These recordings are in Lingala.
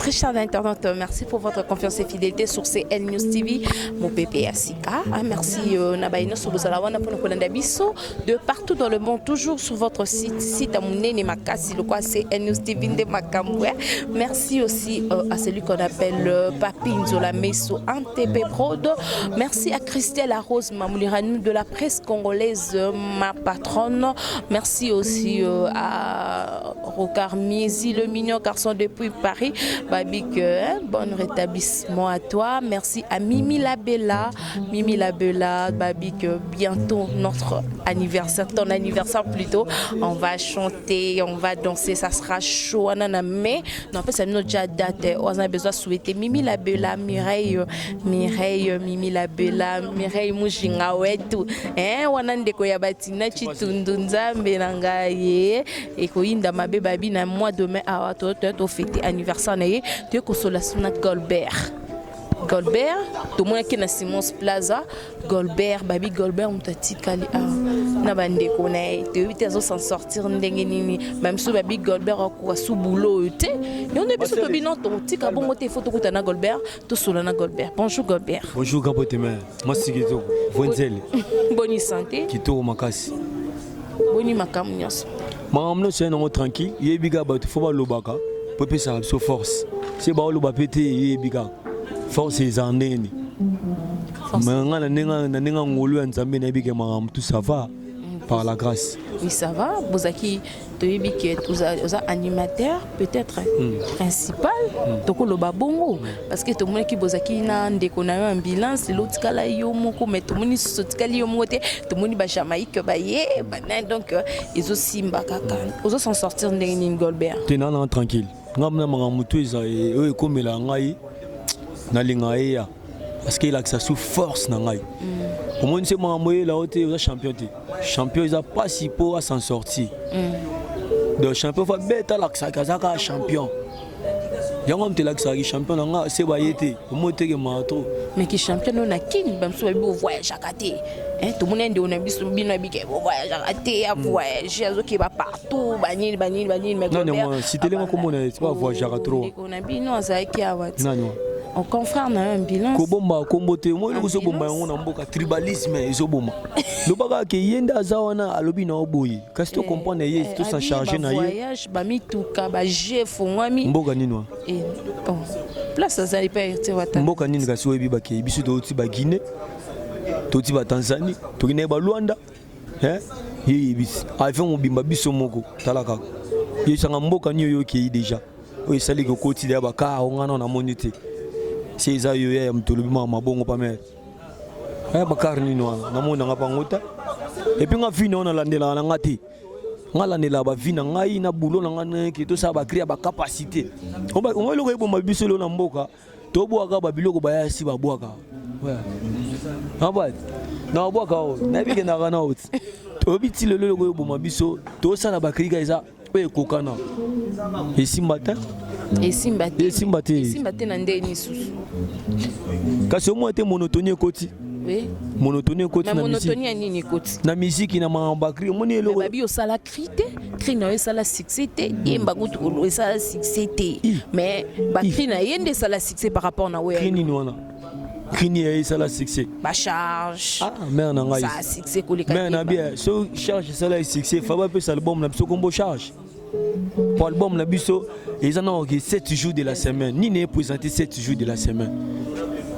Très chers internautes, merci pour votre confiance et fidélité sur CN News TV. Mon bébé Asika, merci Nabaino Sobozalawana pour nous biso de partout dans le monde, toujours sur votre site Amounene Makasi, le quoi CN News TV de Makamwe. Merci aussi à celui qu'on appelle Papi Nzola Meso NTP Prod. Merci à Christelle Arose Mamouliranou de la presse congolaise, ma patronne. Merci aussi à Rocard Miezi, le mignon garçon depuis Paris. Babik, bon rétablissement à toi. Merci à Mimi Labella. Mimi Labella, Babik, bientôt notre anniversaire, ton anniversaire plutôt. On va chanter, on va danser, ça sera chaud. Mais non, ça nous déjà date. On a besoin de souhaiter Mimi Labella, Mireille, Mimi Labella, Mireille Mouchinga, ouais, tout. On a des koyabatina, chitundunza, menangaye, et koinda mabe babi na mois demain à toi, fêter anniversaire. Tu es consolation à Golbert. Golbert, tout le monde qui est dans Simons Plaza. Golbert, Babi Golbert, on t'a dit qu'elle n'a pas de connaître. Tu es s'en sortir, même si Babi Golbert a sous boulot. Et on est plus de bilan, tu as bon côté photo de Golbert, tout sur le Golbert. Bonjour Golbert. Bonjour Capotemé. Moi c'est Kito. Vonzel. Bonne santé. Kito Makasi. Bonne Makamunias. Maman, c'est un homme tranquille. Il y a biga bat, faut pas l'obaka. Pour ça, c'est force. C'est pas l'oba pété, il y a biga. Force est en déni. Mais on a n'enga ngolu en Zambie n'habite maman, tout ça va par la grâce. Oui, ça va. Vous avez un animateur peut-être principal. Donc le babongo parce que tout le monde qui vous a na ndekona ambulance l'autre kala yo moko mais tout le monde saute kala yo moté tout le monde ba Jamaïque ba yé donc ils aussi mbakaka ils s'en sortir ndeni Golbert. Tenana tranquille. Ngamna mangamutu eza e komela ngai na linga ya parce qu'il a que ça sous force na ngai. Au moins c'est mangamoye la haute est champion té. Champion ils a pas si pour à s'en sortir. Donc champion fa beta la kazaka champion. Yango mte la kazaki champion nga c'est bayete. Au moins te ke mato. Mais qui champion on a kin bamso ba voyage akate. Tout le monde on a biso bino bike voyage akate à voyage qui va partout banil mais non si télé comme on est pas voyage à trop. On a bino azaki awat. Non. On confère un bilan. Kobomba kombote moi le so bomba on mboka tribalisme ezo bomba. Le baga ke yenda zawana alobi na oboyi. Kasi to comprendre ye tout ça charger na ye. Voyage ba mi tuka ba chef ngwami. Mboka ninwa. Place ça pas été wata. Mboka nini kasi webi ba ke biso to ti ba Guinée. To ti ba Tanzanie, to ne ba Luanda. Ye bis. Afa mobimba biso moko talaka. Ye sanga mboka ni yo ke déjà. O sali ko koti da ba ka ngana na monite. C'est ça yo ya mtolubima mabongo pa mer. Bakar ni no na mona ngapa ngota. Et puis nga vina on landela na ngati. Nga landela ba vina ngai na bulo na ngana ki to sa ba créer ba capacité. On va le ko bomba biso lo na mboka. To boaka ba biloko ba ya si ba boaka. Ouais. Aba. Na boaka o. Na bi ke na kana o. To biti le lo ko bomba biso to sa na ba créer kaisa. Oui, kokana. Et si matin? Et si matin? Et si matin? Et si matin n'andeni sous. Parce que moi, j'étais monotonie côté. Oui. Monotonie côté. Na monotonie à nini côté. Na musique na mambakri. Moi ni le. Babi au sala crité, crina au sala succété. Yemba gout au sala succété. Mais bakri na yende sala succès par rapport na ouais. Crini noana. Crini a sala succès. Ba charge. Ah mais na ngai. Ça succès ko le mais na bien. So charge sala succès. Fa ba pe album na biso combo charge. Pour l'album la biso, ils en ont 7 jours de la semaine. Ni n'est présenté 7 jours de la semaine.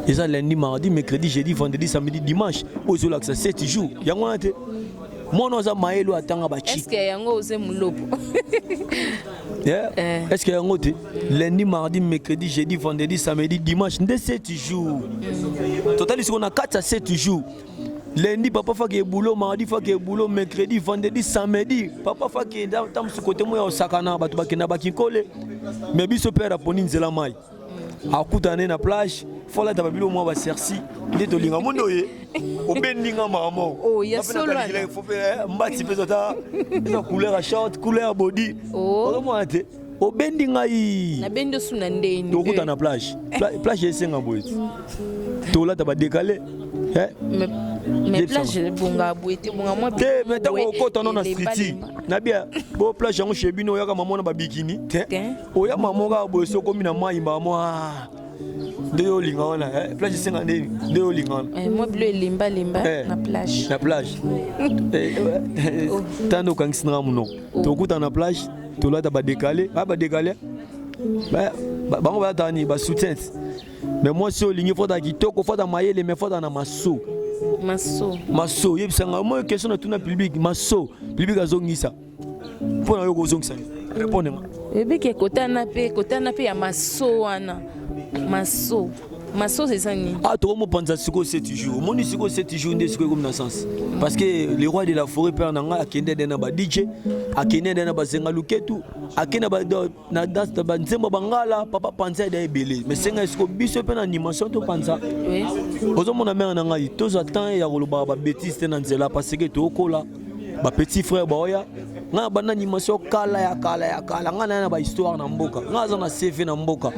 Ils ont lundi, mardi, mercredi, jeudi, vendredi, samedi, dimanche. Aux autres, c'est 7 jours. Yango ate. Moi, nous avons maïlo atanga bachi. Est-ce que yango ose mulopo? Est-ce que yango te? Lundi, mardi, mercredi, jeudi, vendredi, samedi, dimanche, c'est 7 jours. Total, on a 4 à 7 jours. Lundi, papa fait que boulot, mardi fait que boulot, mercredi, vendredi, samedi. Papa fait que dans ce côté moi au sakana, batu bakina bakikole. Mais biso père a poni nzela mai. A kutane na plage, faut la tababilo moi ba sersi. Il est au linga mondo ye. Au bendinga mamo. Oh, ya solo. Il faut faire mbati pe zota. La couleur short, couleur body. Oh. Comment ate? obendi ngai na bendo suna ndeni tokuta na plage plage esenga boye tolata badekale mais plage bunga boite bunga moi te mais tango okota no na street na bia bo plage yango chebi no yaka maman na babikini te oya maman ka boye sokomi na mai ba moi de yo linga wana plage esenga ndeni de yo linga wana moi bleu limba na plage tando kangisina muno tokuta na plage tolata badekale bango batani basoutien mais moi si olingi fota kitoko fota mayele mais fota na maso yebisanga moi question na tuna public maso public azongisa mpona yo kozongisa répondre nga ebike kotana pe ya maso wana maso c'est ça ni tokomo panza siko 7 jours moni siko 7 jours nde siko comme na sens parce que le roi de la forêt père nanga akende na ba DJ akende na ba senga luketu akende ba na dance ba nzemba bangala papa panza da ebele mais senga siko biso pe na animation to panza oui ozomona mère nanga tozo attend ya koloba ba bêtise te na nzela parce que tokola ba petit frère baoya nga bana animation kala ya nga na ba histoire na mboka nga za na CV na mboka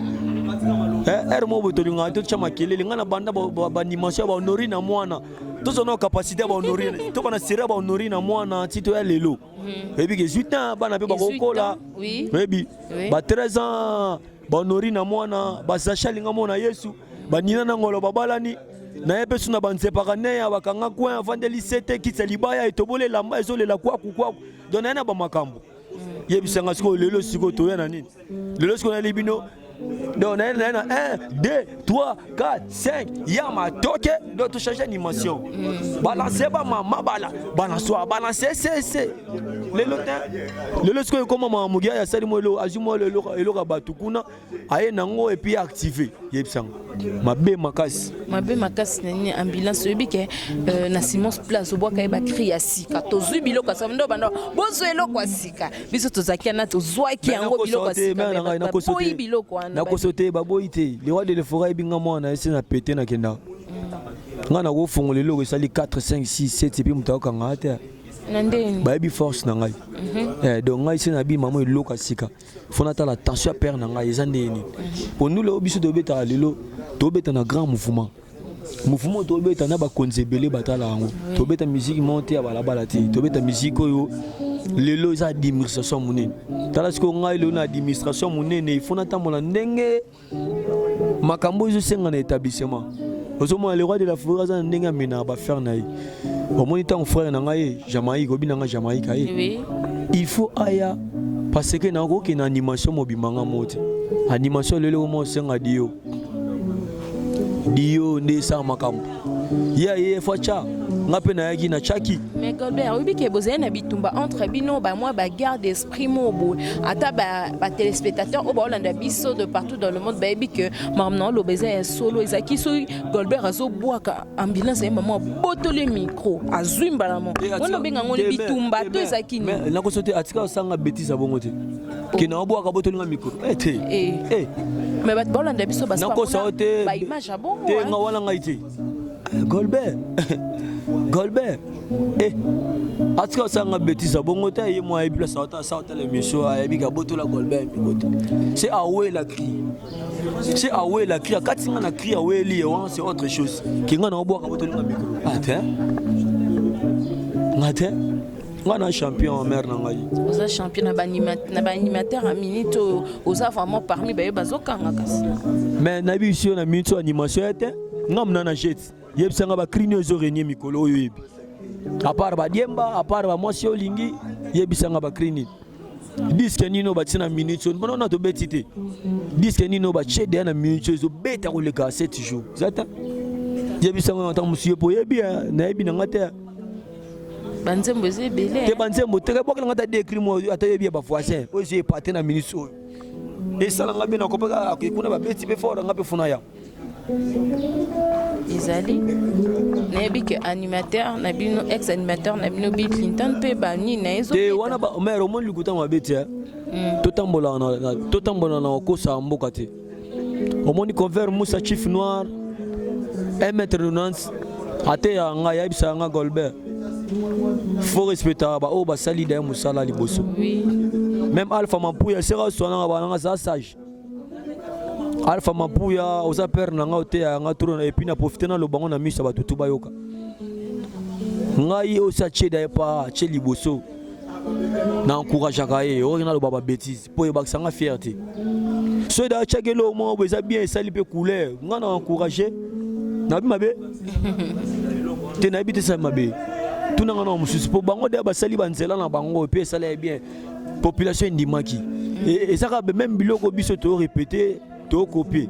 mo botoli nga to chama kelele nga na banda ba animation ba honori na mwana to zona capacité ba honori to bana sera ba honori na mwana tito ya lelo ebi ke 8 ans bana pe ba kokola ebi ba 13 ans ba honori na mwana ba sachali nga mona Yesu ba nina na ngolo babalani na yepe suna banzepaka ne ya bakanga kwa vandeli sete kitsa libaya etobole lamba ezolela kwa dona na ba makambo yebisanga siko lelo siko toya na nini lelo siko na libino donc 1 2 3 4 5 ya matoke donc tu changer animation balancer ba mama balancer c'est lelo siko comme mama mugia ya sali mo lelo ajumo lelo ka batukuna aye nango et puis activer yebisanga mabe makasi nani ambulance ebike na Simons Place obwaka eba cri ya sika tozui biloko sa ndo banda bozo eloko asika biso tozakia na tozwaki yango biloko asika na kosote baboyi te le roi de la forêt binga mwana ese na pété na kenda nga na ko fongola eloko esali 4 5 6 7 puis mutaka nga te nandeni bayebi force na ngai donc ngai se na bi mama eloko asika fona ta la tension père na ngai eza ndeni pour nous le biso tobeta lelo tobeta na grand mouvement tobeta na bakonzi ebele batala yango tobeta musique monte ya balabala te tobeta musique oyo lelo eza administration monene tala siko ngai lelo na administration monene ifona tambola ndenge makambo ezosenga na établissement ozomona le roi de la forêt aza na ndenge amena bafaire na ye omoni ntango frère na ngai Jamaïque obina nga Jamaïque aye il faut aya parce que nakoki na animation mobimanga mote animation lelo omo osenga dio nde sa makambo ye facha ngape na yaki na chaki mais Golbert oui que bozé na bitumba entre bino ba moi ba garde esprit mobo ata ba téléspectateurs au Holanda biso de partout dans le monde ba bi que maintenant le baiser solo ezaki so Golbert azo boaka ambulance et maman botole micro azwimba la mon on benga ngoli bitumba to ezaki ni na ko sote atika sanga bêtise abongo te kina boaka botole nga micro mais ba Holanda biso ba ba image abo te nga wala ngaiti Golbert atika sanga bêtise bongo te ye moi et puis ça l'émission et puis gaboto la Golbert c'est awe la cri katinga na cri awe li c'est autre chose kinga na boka boto nga micro ngate ngana champion en mer na ngai oza champion na ba animateur a minute oza vraiment parmi ba bazokanga kasi mais na biso na minute animation était ngamna na jet yebisanga ba cri nezo renier mikolo oyo yebi à part ba diemba à part ba mwasi olingi yebisanga ba cri ni disque nino batina minute on na to betite disque nino ba chede na minute zo beta ko le ka 7 jours zata yebisanga ta musiye po yebi na yebi na ngata banzembo zebele te banzembo te boka ngata décrit mo ata yebi ba voisin o je paté na minute oyo et ça nga bina ko peka kuna ba beti be fora ngape funa ya Isali nabi que animateur nabino ex animateur nabino Bill Clinton pe bani na ezo te wana ba mais au moins lukuta ma betia totambola na ko sa mboka te au moins convert Moussa Chief Noir 1m90 ate ya nga ya bisa nga Golbert faut respecter ba o ba sali da musala liboso oui même Alpha Mapuya sera soana bananga ça sage. Alpha Mapuya oza père nanga ote ya nga trop et puis na profiter na lobango na misa batutu bayoka. Ngai osa cheda pa cheli boso. Na encourage kaye o na lo baba bêtise pour yebakisanga fierté. So da chakelo mo beza bien sali pe couleur. Nga na encourager na bi mabe. Te na bité ça mabe. Tout na nga mususu po bango de basali banzela na bango pe sala bien. Population ndimaki. Et ça même biloko biso to répéter to copier.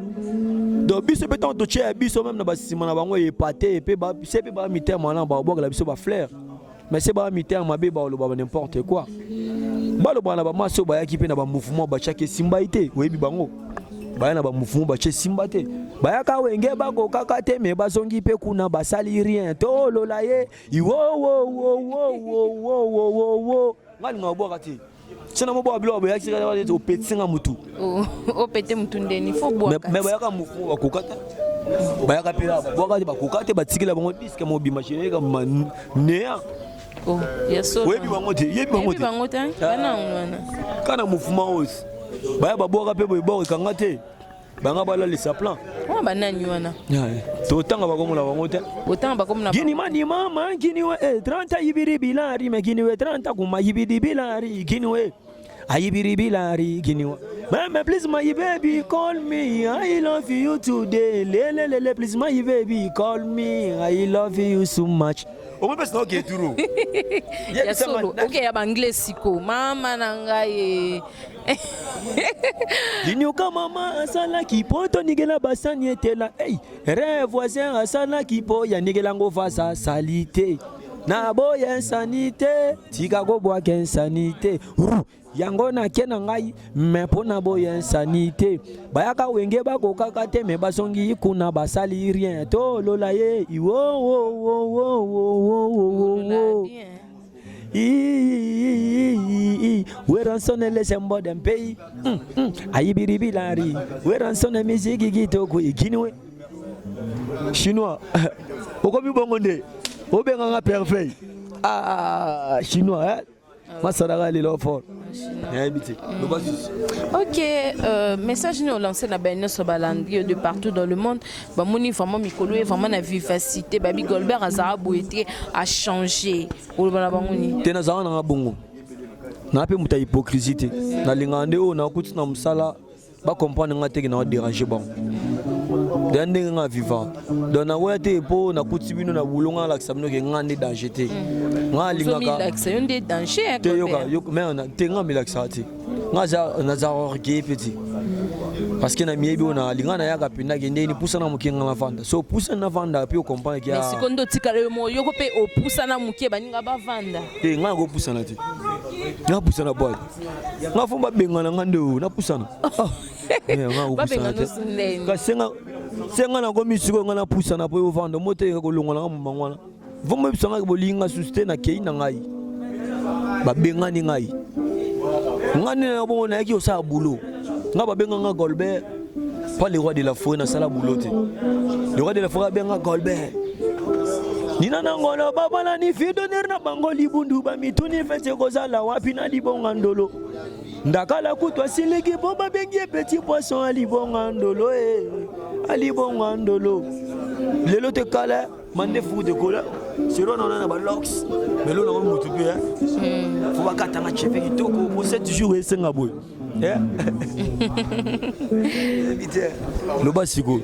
Donc biso peut on toucher biso même na basima na bango épaté et pe ba c'est pe ba miter mana ba boka la biso ba fleur. Mais c'est pas miter mabe ba lo ba n'importe quoi. Ba lo ba na ba maso ba yaki pe na ba mouvement ba chake simbaité webi bango. Ba na ba mouvement ba che simbaté. Ba yaka wenge ba ko kaka te me ba zongi pe kuna ba sali rien to lo la ye. Wo wo wo wo wo wo wo wo. Ngani ngaboka te. C'est un peu bleu, mais c'est au petit mutu. Au petit mutu ndeni faut boire. Mais bayaka mufu bakukata. Bayaka pela, boaka ba kukata ba tikila bango disque mo bimachine comme néa. Oh, yeso. Webi bango te, yebi bango te. Yebi bango te. Kana unwana. Kana mufuma os. Baya ba boaka pe boy kanga te. Banga bala le saplan. Wa banani wana. To tanga ba komola bango te. Otanga ba komola. Gini mani mama, gini we 30 yibiri bilari, me gini we 30 kuma yibiri bilari, gini we Ayibiri bilari giniwa. Mama, please my baby, call me. I love you today. Lele, please my baby, call me. I love you so much. O mo pesa okay turo. Ya solo. Okay, ya anglais siko. Mama nangaye. Dinyoka mama asala kipoto nigela basani etela. Hey, rêve voisin asala kipo ya nigela ngova sa salite. Na boya insanité, tika go boa ke insanité. Yango na kena ngai me pona boya insanité. Bayaka wenge ba ko kaka te me basongi kuna basali rien. To lola ye. Wo wo wo wo wo wo wo. We're sonne les embo dem pays. Ayibiri bilari. We're sonne musique gitoko ikinwe. Chinois. Okobi bongonde. Obenga parfait. Ah, chinois, hein? Masaraga les fort. Ok, message nous lancé na ben sur balandri de partout dans le monde. Ba moni vraiment mikolo vraiment na vivacité. Babi Golbert azara boité a changé. Ou bana bangoni. Tena za na bongo. Na pe muta hypocrisie. Na lingande o na kuti na musala ba comprendre ngate ki na déranger bon. Dende nga vivant. Donc na wete po na kuti bino na bulonga la sabino ke ngande danger te. Nga lingaka. C'est un des dangers. Te yoka mais on a te nga milaxati. Nga na za orgueil petit. Parce que na miebi ona lingana yaka pinda ke ndeni pusa na mukinga na vanda. So pusa na vanda pe o comprendre que mais sikondo tikale mo yoko pe o pusa na mukie baninga ba vanda. Te nga go pusa na te. Nga pusa na boy. Nga fumba benga na ngande na pusa na. Senga na gomi siko ngana pusa na po vanda mote ko longola ngamba vomba bisanga ko linga sustain na kei na ngai ba benga ni ngai ngani na bo na ki o sa boulot nga ba benga nga Golbert pas le roi de la forêt na sala boulot te le roi de la forêt benga Golbert nina na ngolo baba na ni fi donner na bango libundu ba mituni fete ko sala wapi na libonga ndolo ndakala kutwa siliki po ba bengi petit poisson ali bonga ndolo ali bonga ndolo lelo te kala mande fu de kola sero na na ba locks melo na mutu pe faut ba katanga chefe kitoko pour 7 jours et senga boy lo basiko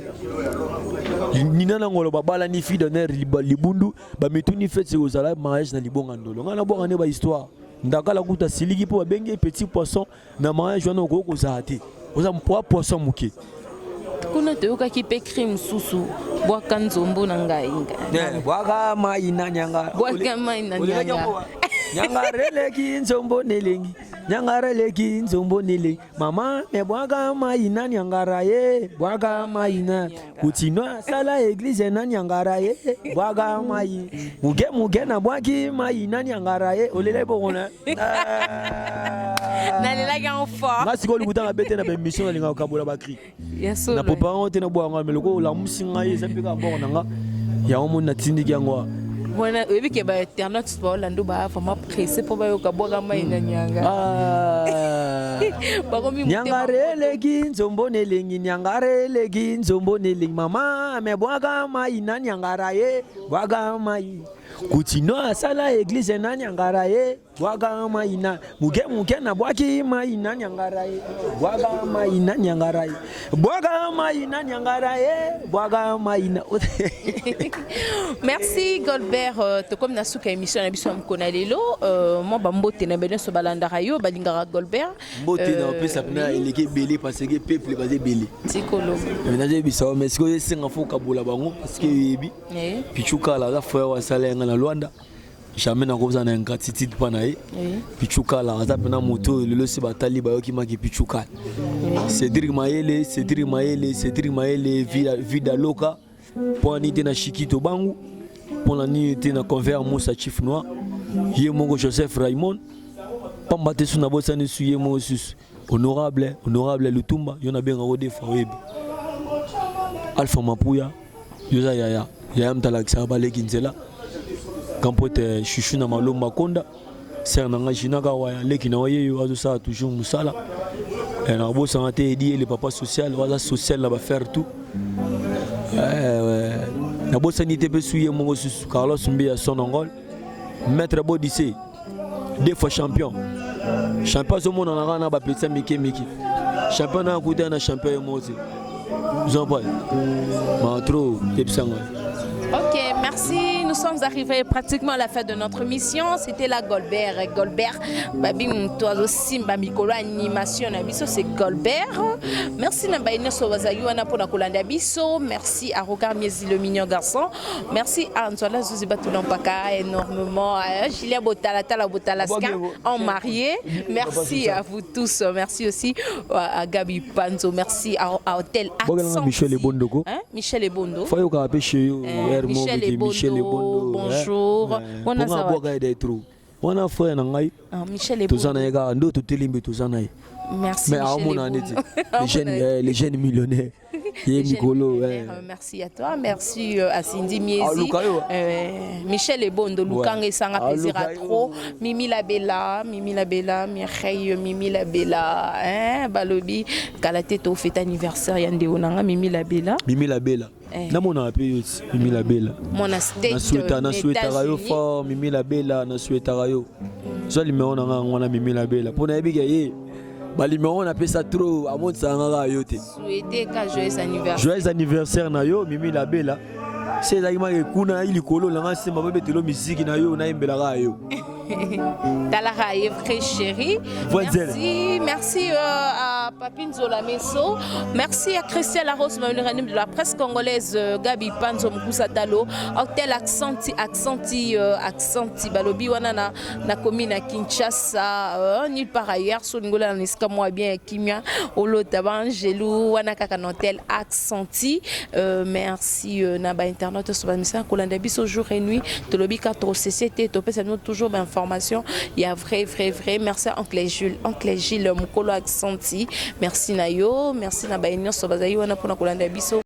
nina na ngolo babala ni fi donner libundu ba mituni fete ko sala mariage na libonga ndolo ngana bonga ne ba histoire ndakala kuta siliki po ba bengi petit poisson na mariage wana ko ko zate oza mpo poisson muke kuna te yoka ki pe crime susu bwaka nzombo na ngai bwaka mai na nyanga bwaka mai na nyanga nyanga releki nzombo nelengi nyanga releki nzombo nelengi mama me bwaka mai na nyangara ye bwaka mai na kutinwa sala église na nyangara ye bwaka mai muge na bwaki mai na nyangara ye olele bongona na lela ga fort nga sikoli kutanga bete na mission na linga kabola bakri yeso na papa on te na bwanga meloko la musinga ye zapika bongona nga ya omo na tindiki yango bona webi ke ba internet ba lando ba vraiment pressé pour ba yoka bwaka mai na nyanga Nyangarele kinzombo nelingi nyangarele kinzombo nelingi mama me bwaga mai na nyangara ye bwaga mai kutino asala église na nyangara ye bwaga mai na muke na bwaki mai na nyangara ye bwaga mai na nyangara ye bwaga mai na nyangara ye bwaga mai na Merci Golbert to comme na suka émission na biso mkona lelo mo bambote na beno so balanda rayo balingara Golbert mbote na pesa pena eleke belé parce que peuple basé belé tikolo na je bisa mais ce que senga foka bola bango parce que yebi pichuka la fois wa salenga na Luanda jamais na koza na ngatitid pana ye pichuka la za pena moto lelo se batali ba yoki maki pichuka Cédric Maele vida loka pour nité na Chikito bangu pour la nité na convert Moussa Chief Noir yé mongo Joseph Raymond pambate suna bossa ne suye mo sus honorable Lutumba yona benga wode faweb Alpha Mapuya yoza yaya mtalakisa baleki nzela kampote chuchu na malomba konda ser nanga jinaka waya leki na waye yo azo sa toujours musala na bossa ngate edi le papa social waza social la ba faire tout na bossa ni tepe suye mongo sus Carlos Mbia Sonongol maître Bodissé 2 fois champion au monde en a na ba petit miki champion na kuta na champion mozi Jean Paul Mantro Tepsanga. Ok, merci. Nous sommes arrivés pratiquement à la fin de notre mission. C'était la Golbert. Babim Toazo Simba Mikolo animation Nabiso, c'est Golbert. Merci Nabaïna Sowazayuana pour la Kolanda Biso. Merci à Rokar Miezi le mignon garçon. Merci à Antoine Zouzibatoulan Paka énormément. À Julia Botala Tala Botalaska en marié. Merci à vous tous. Merci aussi à Gabi Panzo. Merci à Hôtel Accent. Michel Ebondoko. Michel Ebondo. Michel Ebondo, bonjour. On a fait un ngai. Michel Ebondo. Merci les jeunes millionnaires. Merci à toi, merci à Cindy Miezi. Michel Ebondo, Lukang et Sanga plaisira trop. Mimi la Bella, Mireille, Mimi la Bella, Balobi, Kalate to fête anniversaire yande onanga Mimi la Bella. Na mona appelé Mimi la Bella. Mona state. Na souhaita rayo fort Mimi la Bella, na souhaita rayo. So limeo na ngwana Mimi la Bella. Pona ebiga ye. Balimeo on appelle ça trop à mon sanga yote. Souhaiter ka joyeux anniversaire. Joyeux anniversaire na yo Mimi la Bella. C'est là il kuna ili kolo la ngase mabe betelo musique na yo na imbela ga yo. Talara Evre chérie. Merci à Papine Zola Messo. Merci à Christian Laros, de la presse congolaise, Gabi Panzo Moussa Talo, Hôtel Accenti Balobi Wanana, na commune à Kinshasa, nulle part ailleurs, Soningola Niska moi bien Kimia, Olo Taban, Gelou, Wanaka Hôtel Accenti. Merci Naba Internet, Sobanissa, Kolanda Biso jour et nuit, Tolobi 4 CCT, Topé, ça nous toujours d'informations. Il y a vrai. Merci à Oncle Gilles, Mukolo Accenti. Merci Nayo, merci Nabaïnion Sobazaï, Wana Pona Kolanda Biso.